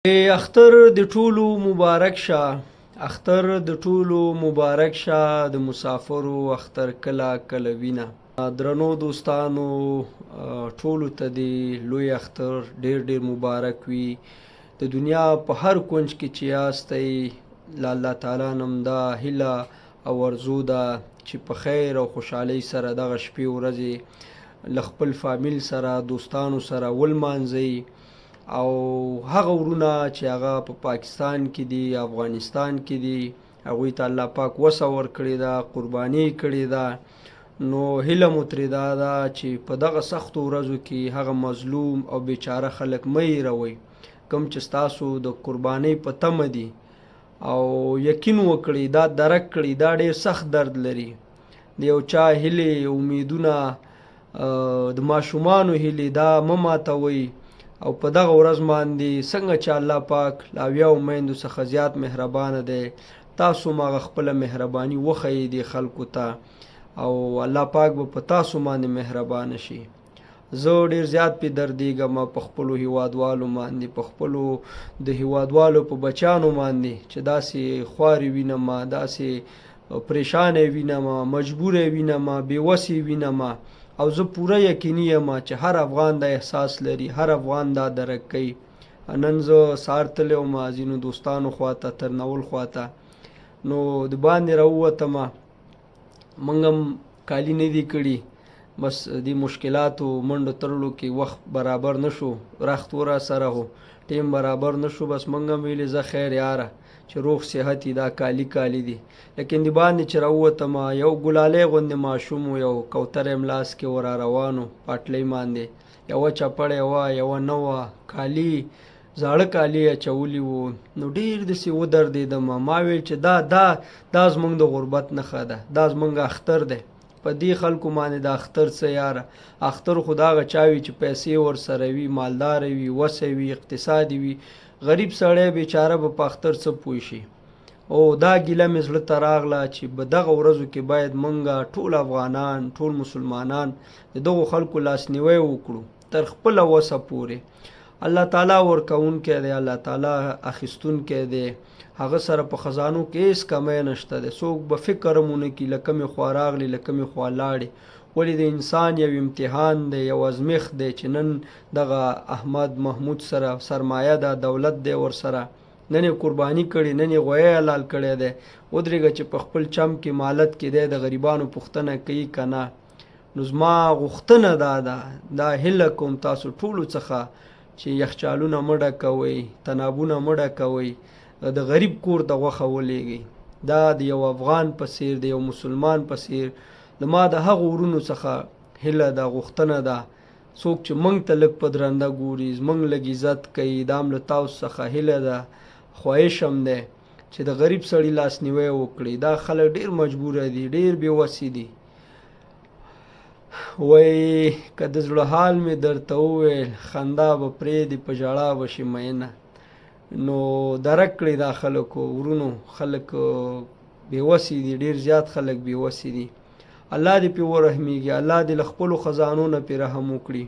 اختر د ټولو مبارک شه، اختر د ټولو مبارک شه، د مسافرو اختر کله کله وینه. درنو دوستانو، ټولو ته د لوی اختر ډیر ډیر مبارک وي. د دنیا په هر کونج کې چې یاستئ، له الله تعالی نم دا هیله او ارزو ده چې په خیر او خوشحالۍ سره دغه شپې ورځې له خپل فامیل سره، دوستانو سره ولمانځئ. او هغه ورونه چې هغه په پاکستان کې دي، افغانستان کې دي، هغوی ته الله پاک وسه ورکړې ده، قرباني کړې ده. نو هیله مو ترې دا ده چې په دغه سختو ورځو کې هغه مظلوم او بیچاره خلک مه هېروئ، کوم چې ستاسو د قربانۍ په تمه دي. او یقین وکړئ، دا درک کړئ، دا ډېر سخت درد لري. د یو چا هیلې، امیدونه، د ماشومانو هیلې، دا مه ماتوئ. او په دغه ورځ باندې څنګه چې الله پاک له 70 میندو څخه زیات مهربانه دی، تاسو هم هغه خپله مهرباني وښیئ دې خلکو ته، او الله پاک به په تاسو باندې مهربانه شي. زه ډېر زیات پې دردېږم په خپلو هیوادوالو باندې، په خپلو د هیوادوالو په بچیانو باندې چې داسې خوارې وینم، داسې پریشانه وینم، مجبوره وینم، بېوسې وینم. او زه پوره یقیني یم چې هر افغان دا احساس لري، هر افغان دا درک کوي. نن زه سهار تللی وم ځینو دوستانو خواته، ترنول خواته، نو د باندې راووتم، موږ هم کالي نه دي کړي، بس دې مشکلاتو منډو تړلو کې وخت برابر نه شو، رخت ورا سره هو، ټیم برابر نه شو. بس موږ هم ویلې زه خیر یاره چې روغ صحت دا کالی دي. لیکن د باندې چې راووتم، یو ګلالی غوندې ماشوم و، یو کوتره یې ملاس کې ور روان و، پاټلۍ باندې یوه چپړې وه، یوه نه وه، کالي زاړه کالي یې اچولي وو. نو ډېر داسې ودردېدم. ما ویل چې دا زموږ د غربت نښه ده، دا زموږ اختر دی. په دې خلکو باندې د اختر څه یاره؟ اختر خو د هغه چا وي چې پیسې ورسره وي، مالداره وي، وسه وي، اقتصادي وي. غریب سړی بیچاره به په اختر څه پوه شي. او دا ګیله مې زړه ته راغله چې په دغه ورځو کې باید موږ ټول افغانان، ټول مسلمانان د دغو خلکو لاسنیوی وکړو تر خپله وسه پورې. الله تعالی ورکوونکی دی، الله تعالی اخیستونکی دی، هغه سره په خزانو کې هېڅ کمی نشته دی. څوک به فکر هم ونه کړي له کومې خوا راغلي، له کومې خوا لاړې. ولې د انسان یو امتحان دی، یو ازمیښت دی چې نن دغه احمد محمود سره سرمایه ده، دولت دی ورسره، نن یې قرباني کړي، نن یې غویی حلال کړی دی. ودرېږه چې په خپل چم کې مالت کې دی د غریبانو پوښتنه کوي که نه. نو زما غوښتنه دا ده، دا هیله کوم تاسو ټولو څخه چې یخچالونه مه ډکوئ، تنابونه مه ډکوئ، د غریب کور ته غوښه ولېږئ. دا د یو افغان په څېر، د یو مسلمان په څېر د ما د هغو ورونو څخه هیله ده، غوښتنه ده. څوک چې موږ ته لږ په درنده ګوري، زموږ لږ عزت کوي، دا هم له تاسو څخه هیله ده، خواهش هم دی چې د غریب سړي لاسنیوی وکړي. دا خلک ډېر مجبوره دي، ډېر بېوسې دي. وایي که د زړه حال مې درته وویل، خندا به پرېږدي، په ژړا به شي مینه. نو درک کړئ دا خلکو ورونو، خلک بېوسې دي، ډېر زیات خلک بېوسې دي. الله دې پې ورحمېږي، الله دې له خپلو خزانو نه پې رحم وکړي.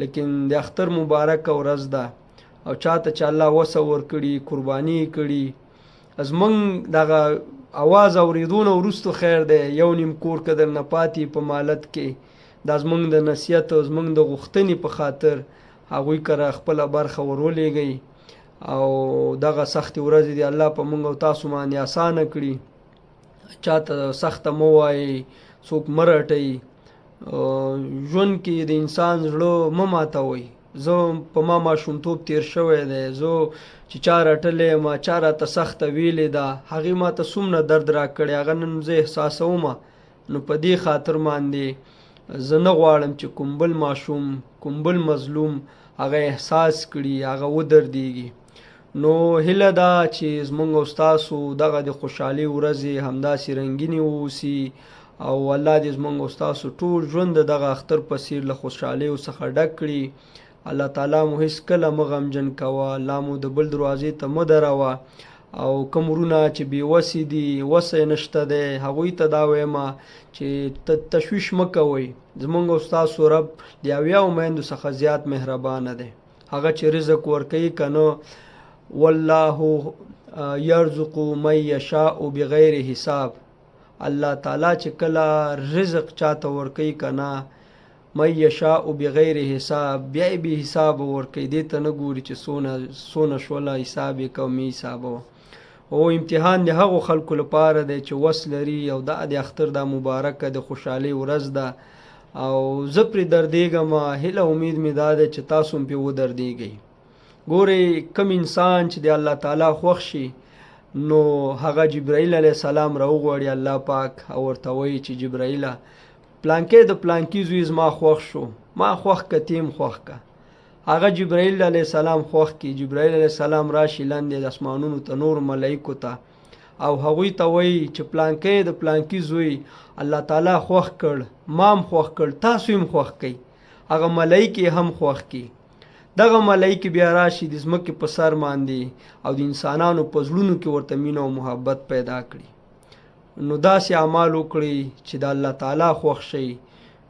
لیکن د اختر مبارکه ورځ ده، او چاته چې الله وسه ورکړي، قرباني یې کړي. زموږ دغه اواز اورېدو نه وروستو خیر دی، یو نیم کور که درنه پاتې په مالت کې، دا زموږ د نصیحت او زموږ د غوښتنې په خاطر هغوی کره خپله برخه ور ولېږئ. او دغه سختې ورځې دي الله په موږ او تاسو باندې اسانه کړي. چاته سخته مه وایئ، څوک مه رټئ. ژوند کې د انسان زړه مه ماتوئ. زه په ما ماشومتوب تیر شوی دی، زه چې چا رټلی یم، چا راته سخته ویلې ده، هغې ما ته څومره درد راکړی، هغه نن زه احساسوم. نو په دې خاطر باندې زه نه غواړم چې کوم بل ماشوم، کوم بل مظلوم هغه احساس کړي، هغه ودردېږي. نو هیله ده چې زموږ او ستاسو دغه د خوشحالۍ ورځې همداسې رنګینې واوسي، او الله دې زموږ او ستاسو ټول ژوند د دغه اختر په څېر له خوشحالیو څخه ډک کړي. الله تعالی مو هېڅکله مه غمجن کوه، الله مو د بل دروازې ته مه دروه. او کوم ورونه چې بېوسې دي، وسه یې نشته دی، هغوی ته دا وایم چې تشویش مه کوئ. زموږ او ستاسو رب د 70 میندو څخه زیات مهربانه دی. هغه چې رزق ورکوي که نه، والله یرزق من یشاء بغیر حساب. الله تعالی چې کله رزق چاته ورکوي کنه من یشاء بغیر حساب، بیا یې بې حساب ورکوي، دې ته نه ګوري چې څونه شوله، حساب یې کومي حساب او امتحان د هغو خلکو لپاره دی چې وس لري او دا د اختر دا مبارکه د خوشحالۍ ورځ ده او زه پرې دردېږم. هیله امید مې دا ده چې تاسو هم پرې ودردېږئ. ګورئ کوم انسان چې د الله تعالی خوښ شي نو هغه جبرائیل علیه السلام راوغواړي الله پاک او ورته وایي چې جبرائیله پلانکې د پلانکي زوی زما خوښ شو، ما خوښ که تیم خوښ که. هغه جبرائیل علیه السلام خوښ کی، جبرائیل علیه السلام راشي لاندې د اسمانونو ته نور ملایکو ته او هغوی ته وایي چې پلانکې د پلانکي زوی الله تعالی خوښ کړ، ما هم خوښ کړ، تاسو هم خوښ کړئ. هغه ملایکې هم خوښ کی. دغه ملایکې بیا راشي د ځمکې په سر باندې او د انسانانو په زړونو کې ورته مینه او محبت پیدا کړي. نو داسې اعمال وکړئ چې د الله تعالی خوښ شي،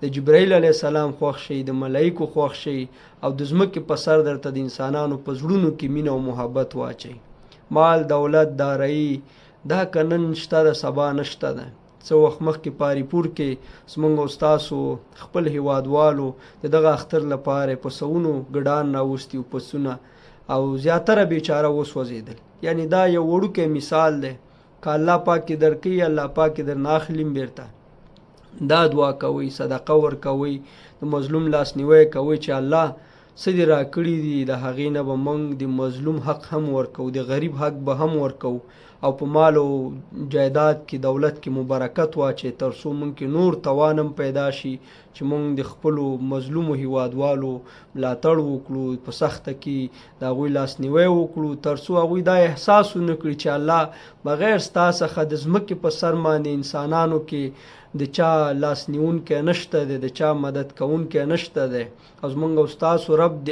د جبرائیل علیه السلام خوښ شي، د ملایکو خوښ شي او د ځمکې په سر درته د انسانانو په زړونو کې مینه او محبت واچي. مال دولت دارایی دا که نن شته ده سبا نشته ده. څه وخت مخکې پاریپور کې زموږ استاسو خپل هیوادوالو د دغه اختر لپاره په سوونو ګډان راوستي او پسونه او زیاتره بیچاره وسوځېدل. یعنی دا یو وړوکی مثال دی که الله پاک کې درکوي الله پاک کې درنه اخلي بیرته. دا دعا کوئ، صدقه ورکوئ، د مظلوم لاسنیوی کوئ چې الله څه دې راکړي دي د هغې نه به موږ د مظلوم حق هم ورکوو، د غریب حق به هم ورکوو او په مال او جایداد کې دولت کې مبارکت واچي تر څو موږ کې نور توان هم پیدا شي چې موږ د خپلو مظلومو هیوادوالو ملاتړ وکړو، په سخته کې د هغوی لاسنیوی وکړو تر څو هغوی دا احساس ونه کړي چې الله بغیر ستا څخه د ځمکې په سر باندې انسانانو کې د چا لاس نیونکی نشته دی، د چا مدد کوونکی نشته دی. او زموږ او ستاسو رب د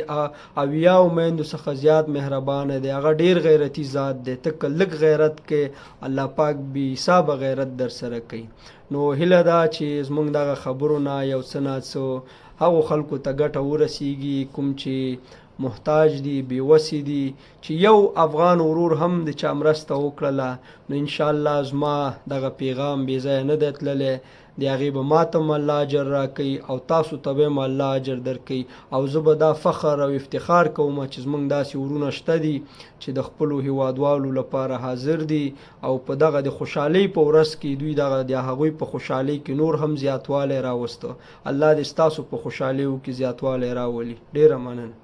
اویاو میندو څخه زیات مهربانه دی، هغه ډیر غیرتي ذات دی. ته که لږ غیرت کې الله پاک بې حسابه غیرت در سره کوي. نو هیله ده چې زموږ دغه خبرو نه یو څه نه څه هغو خلکو ته ګټه ورسیږي کوم چې محتاج دي، بېوسې دي، چې یو افغان ورور هم د چا مرسته وکړله نو انشاءالله زما دغه پیغام بې ځایه نه دی تللی، د هغې به ماته هم الله اجر راکوي او تاسو ته به هم الله اجر درکوي. او زه به دا فخر او افتخار کوم چې زموږ داسې ورونه شته دي چې د خپلو هیوادوالو لپاره حاضر دي او په دغه د خوشحالۍ په ورځ کې دوی دغه د هغوی په خوشحالۍ کې نور هم زیاتوالی راوسته. الله دې ستاسو په خوشحالیو کې زیاتوالی راولي. ډېره مننه.